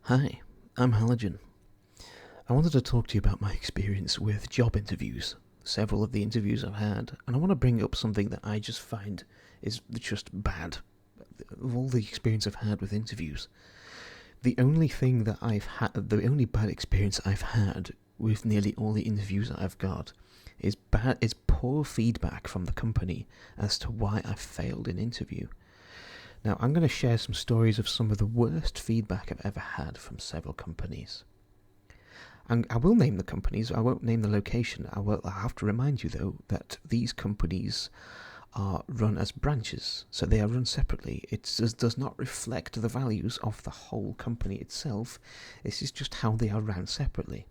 Hi, I'm Halogen. I wanted to talk to you about my experience with job interviews, several of the interviews I've had, and I want to bring up something that I just find is just bad. Of all the experience I've had with interviews, the only bad experience I've had with nearly all the interviews that I've got is poor feedback from the company as to why I failed an interview. Now, I'm going to share some stories of some of the worst feedback I've ever had from several companies. And I will name the companies, I won't name the location. I have to remind you, though, that these companies are run as branches, so they are run separately. It does not reflect the values of the whole company itself. This is just how they are run separately.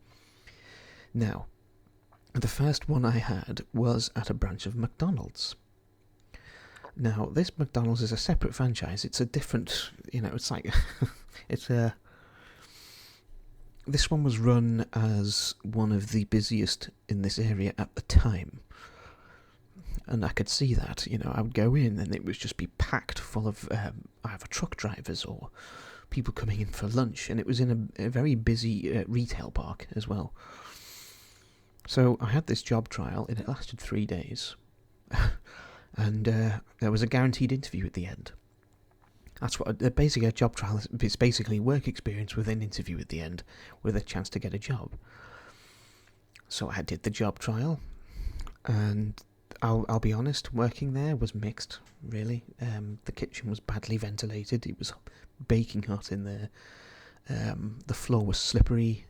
Now, the first one I had was at a branch of McDonald's. Now, this McDonald's is a separate franchise. It's a different, it's like, this one was run as one of the busiest in this area at the time. And I could see that, I would go in and it would just be packed full of either truck drivers or people coming in for lunch. And it was in a very busy retail park as well. So I had this job trial and it lasted 3 days. And there was a guaranteed interview at the end. That's what basically a job trial is. It's basically work experience with an interview at the end, with a chance to get a job. So I did the job trial, and I'll be honest, working there was mixed. Really, the kitchen was badly ventilated. It was baking hot in there. The floor was slippery,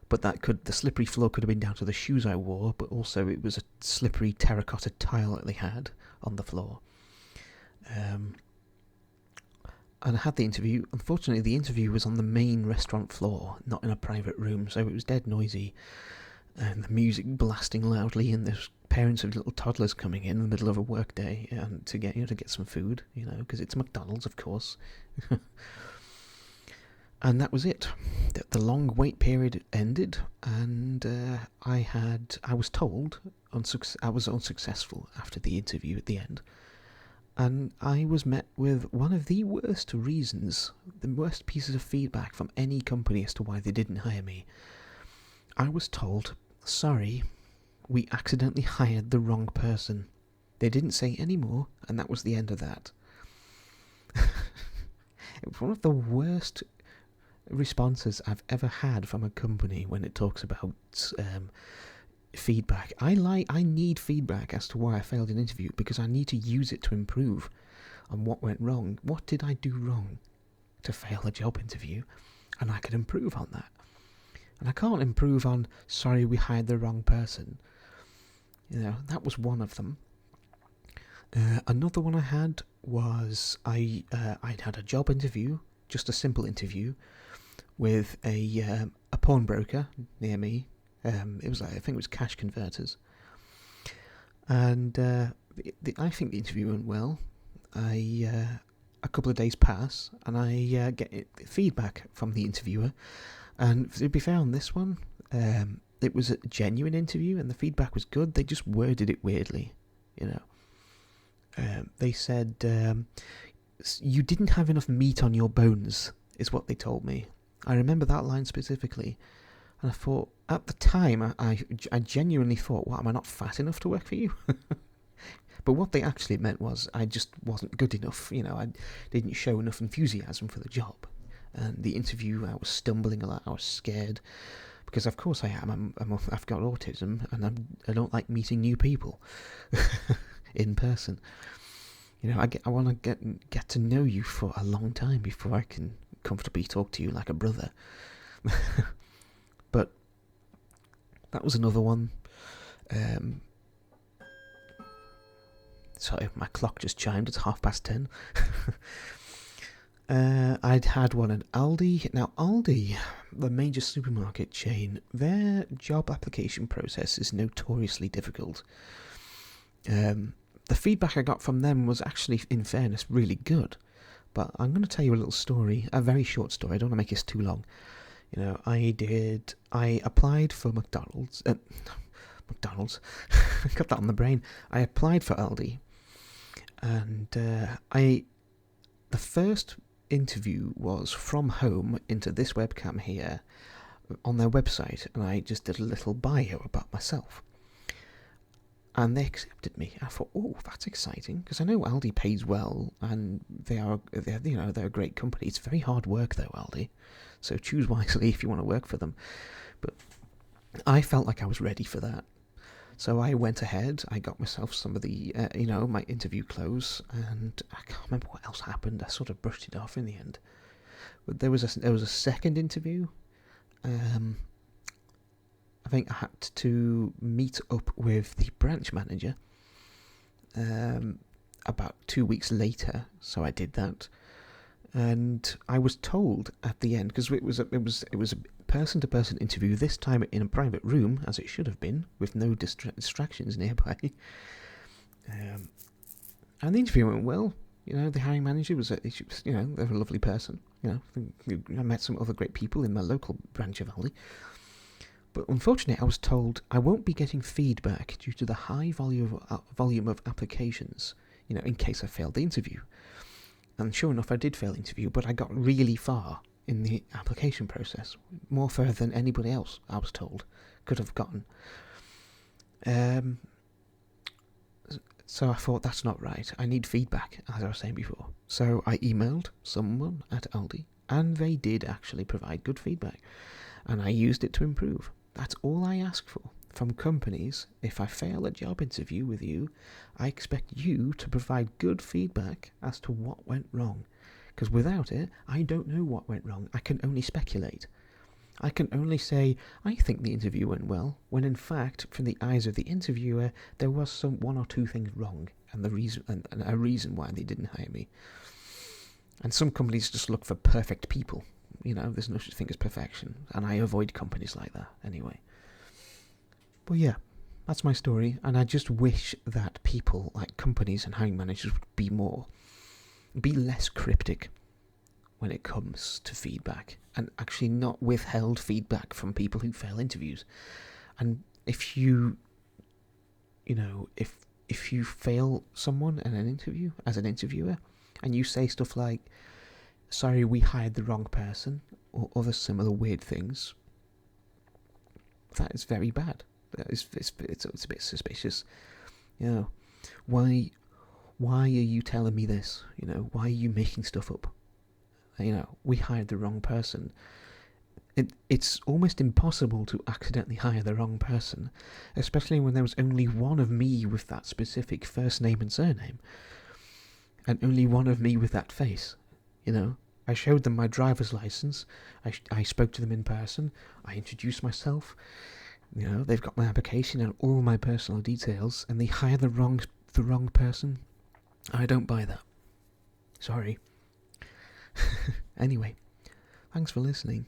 but the slippery floor could have been down to the shoes I wore, but also it was a slippery terracotta tile that they had on the floor. And I had the interview. Unfortunately, the interview was on the main restaurant floor, not in a private room, so it was dead noisy, and the music blasting loudly, and there's parents of little toddlers coming in the middle of a work day and to get some food, because it's McDonald's, of course. And that was it. The long wait period ended, and I was told I was unsuccessful after the interview at the end. And I was met with one of the worst reasons, the worst pieces of feedback from any company as to why they didn't hire me. I was told, sorry, we accidentally hired the wrong person. They didn't say any more, and that was the end of that. It was one of the worst responses I've ever had from a company when it talks about feedback. I need feedback as to why I failed an interview, because I need to use it to improve on what went wrong. What did I do wrong to fail a job interview? And I can improve on that. And I can't improve on, sorry, we hired the wrong person. That was one of them. Another one I had was I'd had a job interview, just a simple interview, with a pawnbroker near me. I think it was Cash Converters, and I think the interview went well. A couple of days pass, and I get feedback from the interviewer. And to be fair on this one, it was a genuine interview, and the feedback was good. They just worded it weirdly, They said you didn't have enough meat on your bones, is what they told me. I remember that line specifically. And I thought, at the time, I genuinely thought, what, am I not fat enough to work for you? But what they actually meant was I just wasn't good enough. I didn't show enough enthusiasm for the job. And the interview, I was stumbling a lot. I was scared. Because of course I am. I've got autism, and I don't like meeting new people in person. I want to get to know you for a long time before I can comfortably talk to you like a brother. But that was another one. Sorry, my clock just chimed. It's 10:30. I'd had one at Aldi. Now, Aldi, the major supermarket chain, their job application process is notoriously difficult. The feedback I got from them was actually, in fairness, really good. But I'm going to tell you a little story, a very short story. I don't want to make this too long. I applied for McDonald's. McDonald's. I got that on the brain. I applied for Aldi. And the first interview was from home into this webcam here on their website, and I just did a little bio about myself. And they accepted me. I thought, oh, that's exciting, because I know Aldi pays well, and they're a great company. It's very hard work though, Aldi, so choose wisely if you want to work for them. But I felt like I was ready for that, so I went ahead. I got myself some of the, my interview clothes, and I can't remember what else happened. I sort of brushed it off in the end. But there was a second interview. I think I had to meet up with the branch manager about 2 weeks later, so I did that, and I was told at the end, because it was a person-to-person interview, this time in a private room, as it should have been, with no distractions nearby. And the interview went well. The hiring manager was, they're a lovely person. I met some other great people in my local branch of Aldi. But unfortunately, I was told I won't be getting feedback due to the high volume of applications, in case I failed the interview. And sure enough, I did fail the interview, but I got really far in the application process, more further than anybody else, I was told, could have gotten. So I thought, that's not right. I need feedback, as I was saying before. So I emailed someone at Aldi, and they did actually provide good feedback, and I used it to improve. That's all I ask for from companies. If I fail a job interview with you, I expect you to provide good feedback as to what went wrong. Because without it, I don't know what went wrong. I can only speculate. I can only say, I think the interview went well, when in fact, from the eyes of the interviewer, there was one or two things wrong, and a reason why they didn't hire me. And some companies just look for perfect people. There's no such thing as perfection, and I avoid companies like that anyway. But yeah, that's my story, and I just wish that people, like companies and hiring managers, would be less cryptic when it comes to feedback, and actually not withheld feedback from people who fail interviews. And if you fail someone in an interview as an interviewer, and you say stuff like, sorry, we hired the wrong person, or other similar weird things, that is very bad. It's a bit suspicious. Why are you telling me this? Why are you making stuff up? We hired the wrong person. It's almost impossible to accidentally hire the wrong person, especially when there was only one of me with that specific first name and surname, and only one of me with that face. I showed them my driver's license. I spoke to them in person. I introduced myself. They've got my application and all my personal details, and they hire the wrong person. I don't buy that. Sorry. Anyway, thanks for listening.